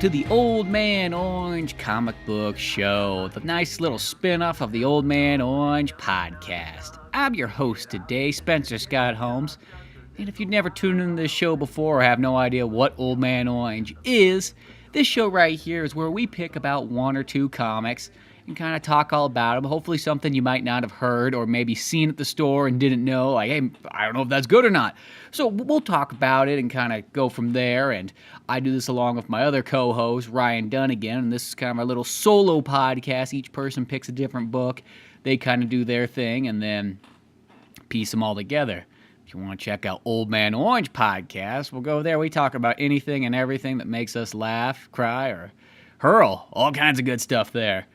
to the Old Man Orange Comic Book Show, the nice little spin-off of the Old Man Orange podcast. I'm your host today, Spencer Scott Holmes, and if you've never tuned into this show before or have no idea what Old Man Orange is, this show right here is where we pick about one or two comics and kind of talk all about them. Hopefully something you might not have heard or maybe seen at the store and didn't know, like, hey, I don't know if that's good or not. So we'll talk about it and kind of go from there, and I do this along with my other co-host, Ryan Dunnigan, and this is kind of our little solo podcast. Each person picks a different book. They kind of do their thing and then piece them all together. If you want to check out Old Man Orange podcast, we'll go there. We talk about anything and everything that makes us laugh, cry, or hurl. All kinds of good stuff there.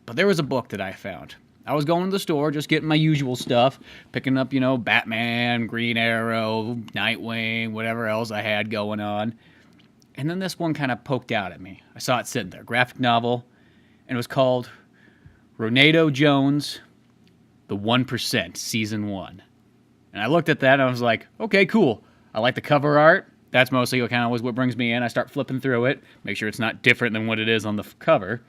But there was a book that I found. I was going to the store, just getting my usual stuff, picking up, Batman, Green Arrow, Nightwing, whatever else I had going on. And then this one kind of poked out at me. I saw it sitting there, graphic novel, and it was called Renato Jones, The 1%, Season 1. And I looked at that and I was like, okay, cool. I like the cover art. That's mostly what brings me in. I start flipping through it, make sure it's not different than what it is on the cover.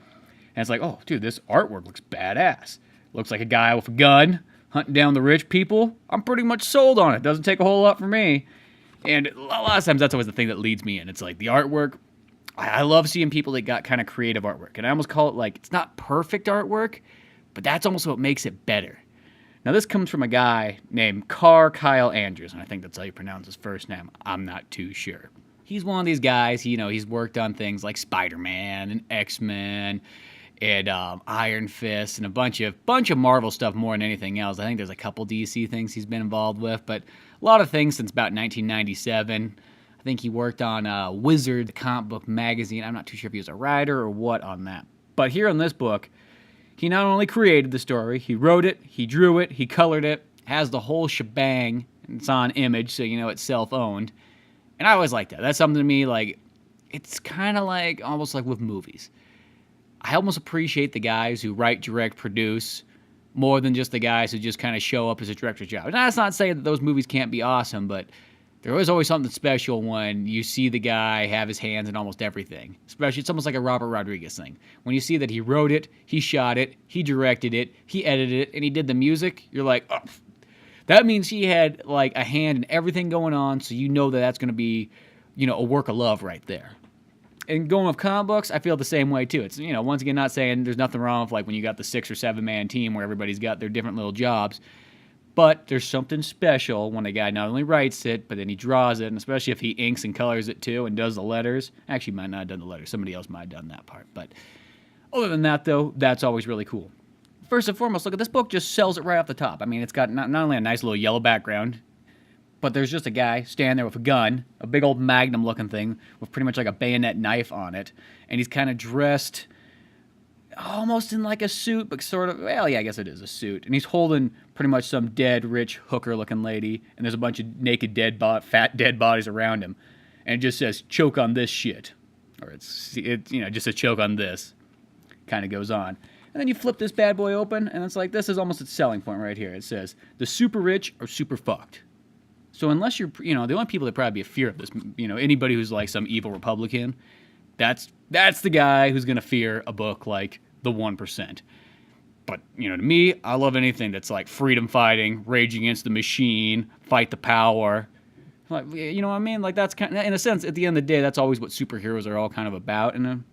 And it's like, oh, dude, this artwork looks badass. Looks like a guy with a gun hunting down the rich people. I'm pretty much sold on it. Doesn't take a whole lot for me. And a lot of times that's always the thing that leads me in. It's like the artwork. I love seeing people that got kind of creative artwork. And I almost call it like, it's not perfect artwork, but that's almost what makes it better. Now, this comes from a guy named Kaare Kyle Andrews, and I think that's how you pronounce his first name. I'm not too sure. He's one of these guys, he's worked on things like Spider-Man and X-Men and Iron Fist and a bunch of Marvel stuff more than anything else. I think there's a couple DC things he's been involved with, but a lot of things since about 1997. I think he worked on Wizard, the comic book magazine. I'm not too sure if he was a writer or what on that. But here in this book, he not only created the story, he wrote it, he drew it, he colored it, has the whole shebang, and it's on Image, so it's self-owned. And I always like that. That's something to me, like, it's kind of like, almost like with movies. I almost appreciate the guys who write, direct, produce, more than just the guys who just kind of show up as a director's job. And that's not saying that those movies can't be awesome, but there is always something special when you see the guy have his hands in almost everything. Especially, it's almost like a Robert Rodriguez thing. When you see that he wrote it, he shot it, he directed it, he edited it, and he did the music, you're like, oh, that means he had like a hand in everything going on, so you know that that's going to be, a work of love right there. And going with comic books, I feel the same way too. It's, once again, not saying there's nothing wrong with like when you got the 6 or 7 man team where everybody's got their different little jobs. But there's something special when a guy not only writes it, but then he draws it, and especially if he inks and colors it too and does the letters. Actually, might not have done the letters. Somebody else might have done that part. But other than that, though, that's always really cool. First and foremost, look at this book. Just sells it right off the top. I mean, it's got not only a nice little yellow background, but there's just a guy standing there with a gun, a big old Magnum-looking thing with pretty much like a bayonet knife on it, and he's kind of dressed almost in like a suit, but sort of, well, yeah, I guess it is a suit. And he's holding pretty much some dead, rich, hooker-looking lady, and there's a bunch of naked, fat, dead bodies around him. And it just says, choke on this shit. Or it's just a choke on this. Kind of goes on. And then you flip this bad boy open, and it's like, this is almost its selling point right here. It says, the super rich are super fucked. So unless you're, the only people that probably be a fear of this, anybody who's like some evil Republican, that's the guy who's going to fear a book like The 1%. But, to me, I love anything that's like freedom fighting, rage against the machine, fight the power. Like, you know what I mean? Like, that's kind of, in a sense, at the end of the day, that's always what superheroes are all kind of about. And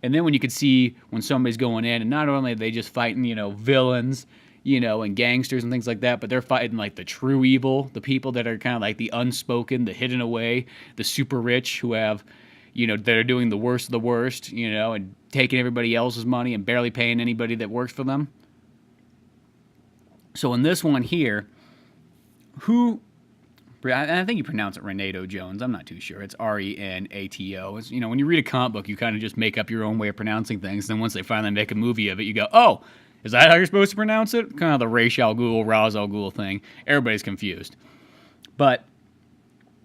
then when you could see when somebody's going in, and not only are they just fighting, villains, and gangsters and things like that, but they're fighting like the true evil, the people that are kind of like the unspoken, the hidden away, the super rich who have, that are doing the worst of the worst, and taking everybody else's money and barely paying anybody that works for them. So in this one here, I think you pronounce it Renato Jones. I'm not too sure. It's Renato. It's, when you read a comic book, you kind of just make up your own way of pronouncing things. Then once they finally make a movie of it, you go, oh, is that how you're supposed to pronounce it? Kind of the Ra's al Ghul thing. Everybody's confused. But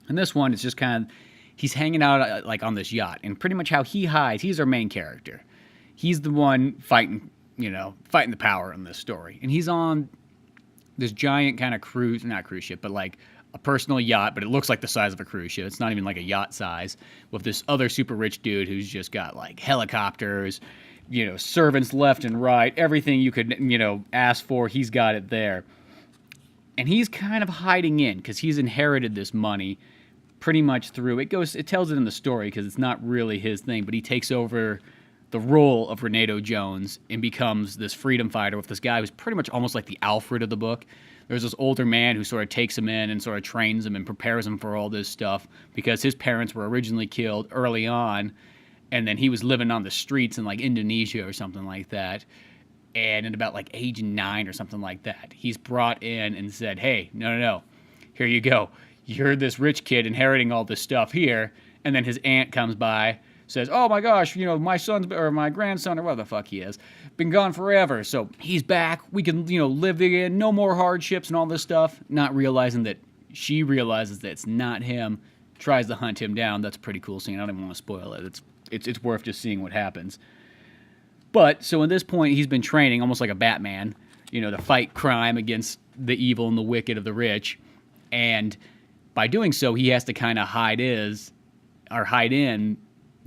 in this one, it's just kind of, he's hanging out like on this yacht. And pretty much how he hides, he's our main character. He's the one fighting the power in this story. And he's on this giant kind of not cruise ship, but like a personal yacht, but it looks like the size of a cruise ship. It's not even like a yacht size, with this other super rich dude who's just got like helicopters, servants left and right, everything you could, ask for, he's got it there. And he's kind of hiding in because he's inherited this money pretty much through, it tells it in the story because it's not really his thing, but he takes over the role of Renato Jones and becomes this freedom fighter with this guy who's pretty much almost like the Alfred of the book. There's this older man who sort of takes him in and sort of trains him and prepares him for all this stuff because his parents were originally killed early on, and then he was living on the streets in like Indonesia or something like that. And at about like age 9 or something like that, he's brought in and said, hey, no, here you go. You're this rich kid inheriting all this stuff here. And then his aunt comes by, says, oh my gosh, my son's or my grandson or whatever the fuck he is, been gone forever. So he's back. We can, live again. No more hardships and all this stuff. Not realizing that she realizes that it's not him, tries to hunt him down. That's a pretty cool scene. I don't even want to spoil it. It's worth just seeing what happens. But, so at this point, he's been training almost like a Batman, to fight crime against the evil and the wicked of the rich. And by doing so, he has to kind of hide in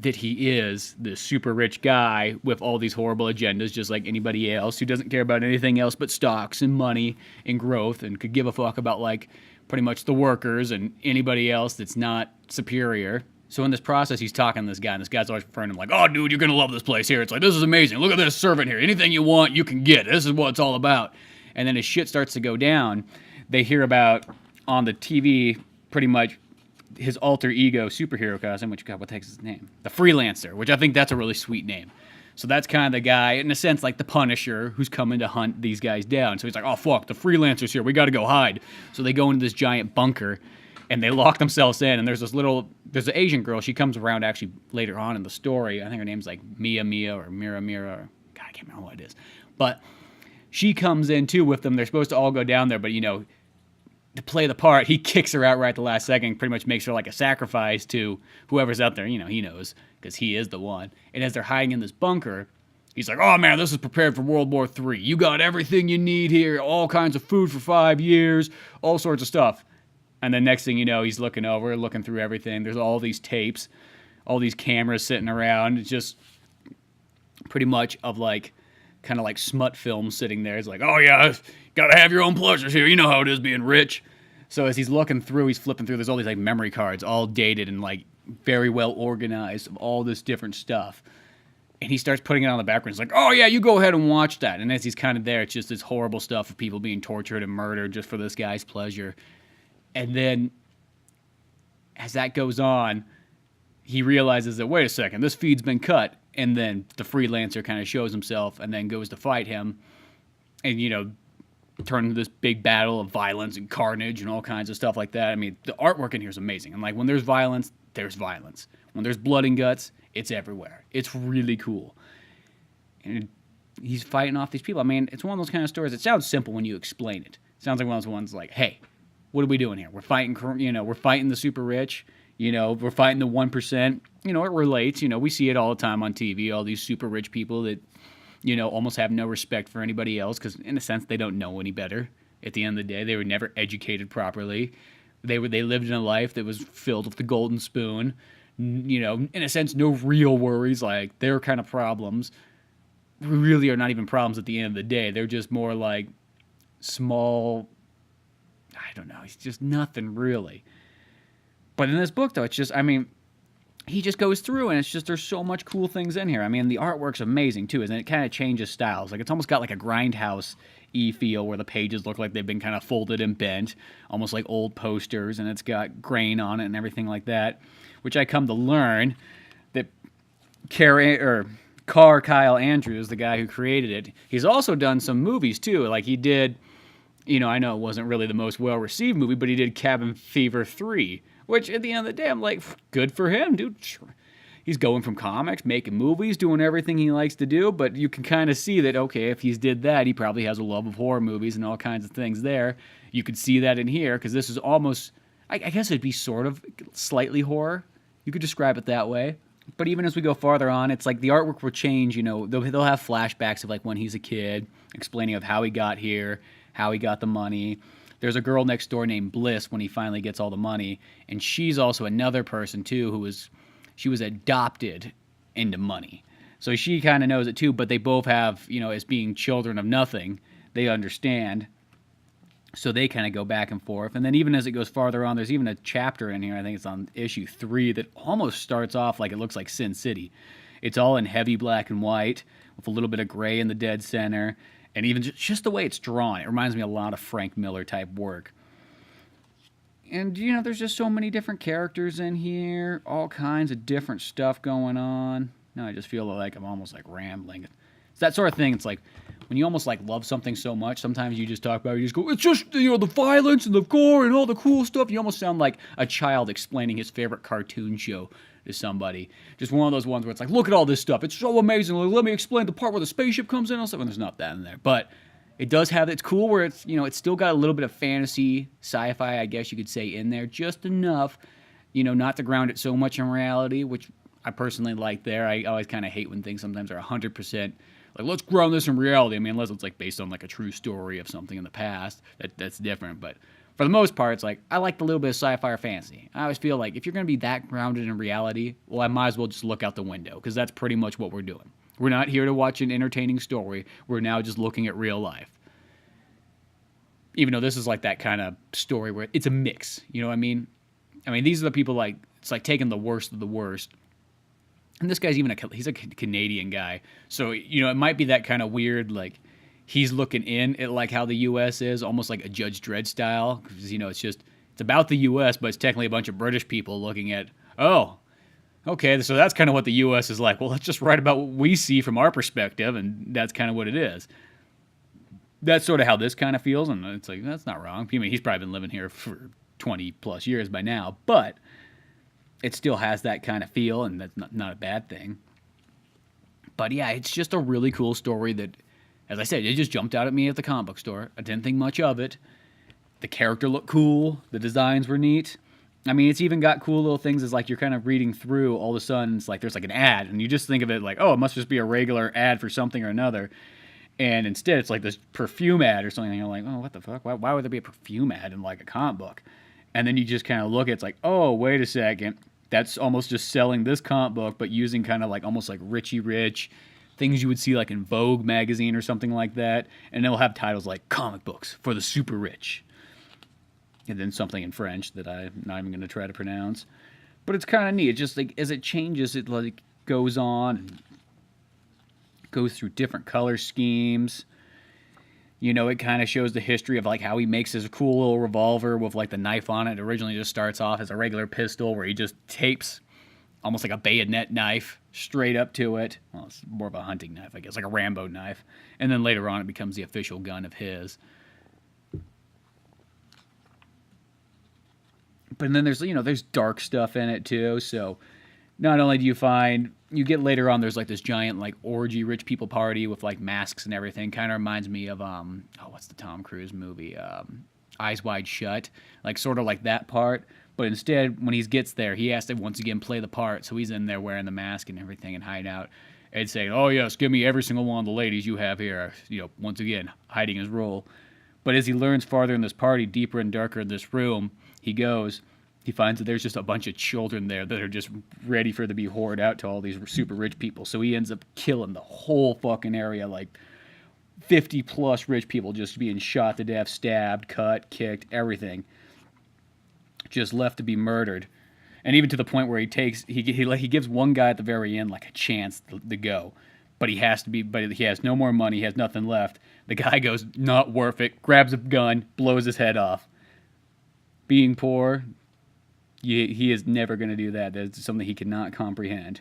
that he is this super rich guy with all these horrible agendas, just like anybody else who doesn't care about anything else but stocks and money and growth and could give a fuck about, like, pretty much the workers and anybody else that's not superior. So in this process, he's talking to this guy, and this guy's always referring to him like, oh, dude, you're going to love this place here. It's like, this is amazing. Look at this servant here. Anything you want, you can get. This is what it's all about. And then as shit starts to go down, they hear about, on the TV, pretty much his alter ego superhero costume, which, God, what the heck is his name? The Freelancer, which I think that's a really sweet name. So that's kind of the guy, in a sense, like the Punisher, who's coming to hunt these guys down. So he's like, oh, fuck, the Freelancer's here. We got to go hide. So they go into this giant bunker, and they lock themselves in, and there's an Asian girl. She comes around actually later on in the story. I think her name's like Mia or Mira, or God, I can't remember what it is. But she comes in too with them. They're supposed to all go down there, but to play the part, he kicks her out right at the last second, pretty much makes her like a sacrifice to whoever's out there. He knows because he is the one. And as they're hiding in this bunker, he's like, oh man, this is prepared for World War III. You got everything you need here, all kinds of food for 5 years, all sorts of stuff. And then next thing you know, he's looking through everything. There's all these tapes, all these cameras sitting around. It's just pretty much of like, kind of like smut film sitting there. It's like, oh yeah, gotta have your own pleasures here. You know how it is being rich. So as he's looking through, he's flipping through, there's all these like memory cards, all dated and like very well organized of all this different stuff. And he starts putting it on the background. He's like, oh yeah, you go ahead and watch that. And as he's kind of there, it's just this horrible stuff of people being tortured and murdered just for this guy's pleasure. And then, as that goes on, he realizes that, wait a second, this feed's been cut. And then the Freelancer kind of shows himself and then goes to fight him. And, turn into this big battle of violence and carnage and all kinds of stuff like that. I mean, the artwork in here is amazing. And, like, when there's violence, there's violence. When there's blood and guts, it's everywhere. It's really cool. And he's fighting off these people. I mean, it's one of those kind of stories. It sounds simple when you explain it. It sounds like one of those ones like, hey, what are we doing here? We're fighting, we're fighting the super rich, we're fighting the 1%. It relates, we see it all the time on TV, all these super rich people that, almost have no respect for anybody else because, in a sense, they don't know any better. At the end of the day, they were never educated properly. They lived in a life that was filled with the golden spoon. In a sense, no real worries, like their kind of problems really are not even problems at the end of the day. They're just more like small, I don't know, it's just nothing really. But in this book, though, it's just, he just goes through, and it's just, there's so much cool things in here. The artwork's amazing, too, and it kind of changes styles. Like, it's almost got like a Grindhouse-y feel where the pages look like they've been kind of folded and bent, almost like old posters, and it's got grain on it and everything like that, which I come to learn that Kaare Kyle Andrews, the guy who created it, he's also done some movies, too. Like, he did, I know it wasn't really the most well-received movie, but he did Cabin Fever 3, which, at the end of the day, I'm like, good for him, dude. He's going from comics, making movies, doing everything he likes to do, but you can kind of see that, okay, if he's did that, he probably has a love of horror movies and all kinds of things there. You could see that in here, because this is almost, I guess it'd be sort of slightly horror. You could describe it that way. But even as we go farther on, it's like the artwork will change, they'll have flashbacks of like when he's a kid, explaining of how he got here, how he got the money. there's a girl next door named Bliss when he finally gets all the money, and she's also another person too she was adopted into money. So she kind of knows it too, but they both have, as being children of nothing, they understand. So they kind of go back and forth. And then even as it goes farther on, there's even a chapter in here, I think it's on issue 3, that almost starts off like it looks like Sin City. It's all in heavy black and white with a little bit of gray in the dead center. And even just the way it's drawn, it reminds me a lot of Frank Miller type work. And, there's just so many different characters in here, all kinds of different stuff going on. Now I just feel like I'm almost like rambling. It's that sort of thing. It's like when you almost like love something so much, sometimes you just talk about it, you just go, it's just, the violence and the gore and all the cool stuff. You almost sound like a child explaining his favorite cartoon show to somebody. Just one of those ones where it's like, look at all this stuff. It's so amazing. Like, let me explain the part where the spaceship comes in and stuff. And there's not that in there. But it does have, it's cool where it's, it's still got a little bit of fantasy, sci-fi, I guess you could say, in there. Just enough, not to ground it so much in reality, which I personally like there. I always kind of hate when things sometimes are 100%, like, let's ground this in reality. I mean, unless it's like based on like a true story of something in the past, that's different. But for the most part, it's like, I like the little bit of sci-fi or fantasy. I always feel like if you're going to be that grounded in reality, well, I might as well just look out the window, because that's pretty much what we're doing. We're not here to watch an entertaining story. We're now just looking at real life. Even though this is like that kind of story where it's a mix, you know what I mean? I mean, these are the people like, it's like taking the worst of the worst. And this guy's he's a Canadian guy. So, it might be that kind of weird, like, he's looking in at like how the U.S. is, almost like a Judge Dredd style. Because, it's about the U.S., but it's technically a bunch of British people looking at, oh, okay, so that's kind of what the U.S. is like. Well, let's just write about what we see from our perspective, and that's kind of what it is. That's sort of how this kind of feels, and it's like, that's not wrong. I mean, he's probably been living here for 20 plus years by now, but it still has that kind of feel, and that's not a bad thing. But yeah, it's just a really cool story that, as I said, it just jumped out at me at the comic book store. I didn't think much of it. The character looked cool. The designs were neat. I mean, it's even got cool little things as like you're kind of reading through, all of a sudden it's like there's like an ad, and you just think of it like, oh, it must just be a regular ad for something or another. And instead it's like this perfume ad or something, and you're like, oh, what the fuck? Why would there be a perfume ad in like a comic book? And then you just kind of look at it, it's like, oh, wait a second. That's almost just selling this comic book, but using kind of like almost like Richie Rich, things you would see like in Vogue magazine or something like that. And they'll have titles like comic books for the super rich. And then something in French that I'm not even going to try to pronounce. But it's kind of neat. It just like, as it changes, it like goes on and goes through different color schemes. It kind of shows the history of like how he makes his cool little revolver with like the knife on it. It originally just starts off as a regular pistol where he just tapes almost like a bayonet knife straight up to it. Well, it's more of a hunting knife, I guess, like a Rambo knife. And then later on it becomes the official gun of his. But then there's dark stuff in it too. So not only do you get later on, there's like this giant like orgy rich people party with like masks and everything. Kind of reminds me of what's the Tom Cruise movie? Eyes Wide Shut. Like sort of like that part. But instead, when he gets there, he has to once again play the part. So he's in there wearing the mask and everything and hiding out. And saying, oh yes, give me every single one of the ladies you have here. Once again, hiding his role. But as he learns farther in this party, deeper and darker in this room, he finds that there's just a bunch of children there that are just ready for to be hoarded out to all these super rich people. So he ends up killing the whole fucking area, like 50 plus rich people just being shot to death, stabbed, cut, kicked, everything. Just left to be murdered. And even to the point where he gives one guy at the very end like a chance to go. But he has no more money, he has nothing left. The guy goes, not worth it, grabs a gun, blows his head off. Being poor, he is never going to do that. That's something he cannot comprehend.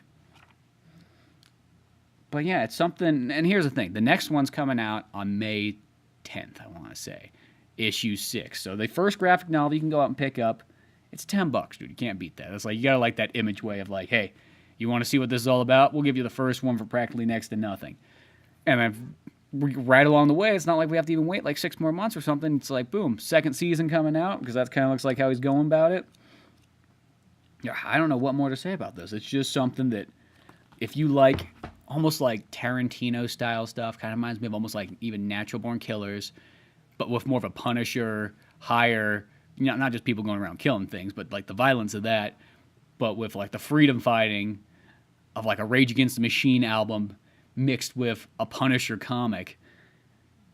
But yeah, it's something, and here's the thing. The next one's coming out on May 10th, I want to say. Issue 6. So the first graphic novel you can go out and pick up, it's $10, dude. You can't beat that. It's like, you got to like that image way of like, hey, you want to see what this is all about? We'll give you the first one for practically next to nothing. And then right along the way, it's not like we have to even wait like 6 more months or something. It's like, boom, second season coming out, because that kind of looks like how he's going about it. Yeah, I don't know what more to say about this. It's just something that if you like almost like Tarantino style stuff, kind of reminds me of almost like even Natural Born Killers, but with more of a Punisher, higher, not just people going around killing things, but like the violence of that, but with like the freedom fighting of like a Rage Against the Machine album mixed with a Punisher comic.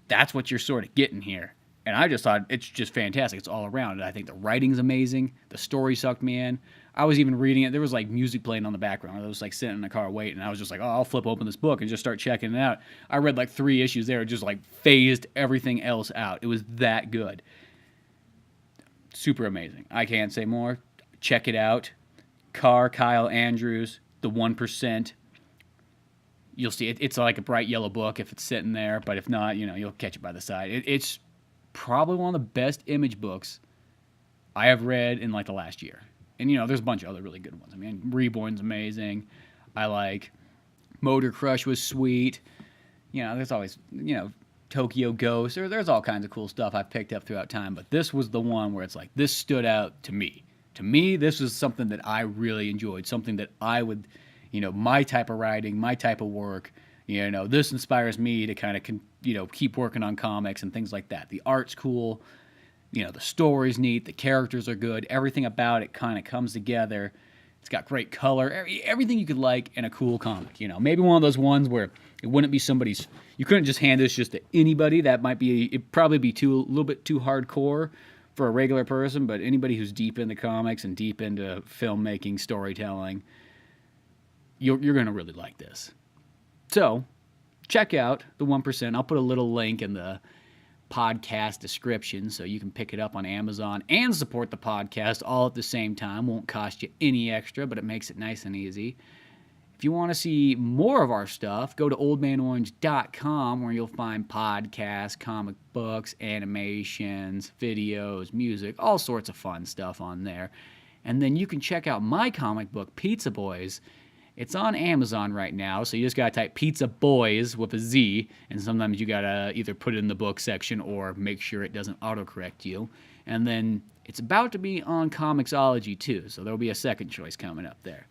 That's what you're sort of getting here. And I just thought it's just fantastic. It's all around. I think the writing's amazing. The story sucked me in. I was even reading it. There was like music playing on the background. I was like sitting in the car waiting. I was just like, oh, I'll flip open this book and just start checking it out. I read like 3 issues there. It just like phased everything else out. It was that good. Super amazing. I can't say more. Check it out. Kaare Kyle Andrews, The 1%. You'll see it's like a bright yellow book if it's sitting there, but if not, you'll catch it by the side. It's probably one of the best Image books I have read in like the last year. And there's a bunch of other really good ones. I mean, Reborn's amazing. I like Motor Crush was sweet. There's always Tokyo Ghost. There's all kinds of cool stuff I've picked up throughout time, but this was the one where it's like this stood out to me. To me, this was something that I really enjoyed, something that I would, my type of writing, my type of work, this inspires me to kind of, keep working on comics and things like that. The art's cool, the story's neat, the characters are good, everything about it kind of comes together. It's got great color, everything you could like in a cool comic. Maybe one of those ones where it wouldn't be somebody's, you couldn't just hand this just to anybody. That might be, it'd probably be a little bit too hardcore for a regular person, but anybody who's deep into comics and deep into filmmaking, storytelling, you're going to really like this. So, check out The 1%. I'll put a little link in the podcast description so you can pick it up on Amazon and support the podcast all at the same time. Won't cost you any extra, but it makes it nice and easy. If you want to see more of our stuff, go to oldmanorange.com where you'll find podcasts, comic books, animations, videos, music, all sorts of fun stuff on there. And then you can check out my comic book, Pizza Boys. It's on Amazon right now, so you just gotta type Pizza Boys with a Z, and sometimes you gotta either put it in the book section or make sure it doesn't autocorrect you. And then it's about to be on Comixology too, so there'll be a second choice coming up there.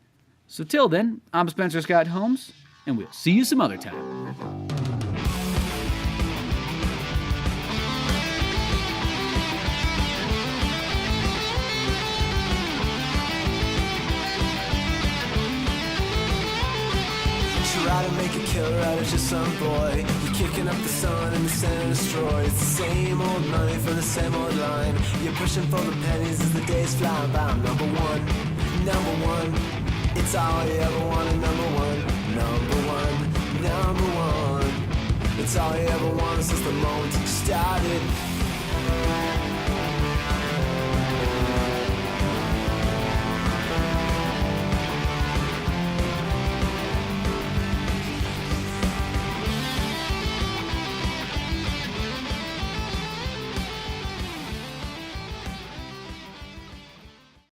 So till then, I'm Spencer Scott Holmes, and we'll see you some other time. Try to make a killer out of just some boy. You're kicking up the sun and the center destroys. It's the same old money for the same old line. You're pushing for the pennies as the days fly by. I'm number one, number one. It's all you ever wanted, number one, number one, number one. It's all you ever wanted since the moment you started.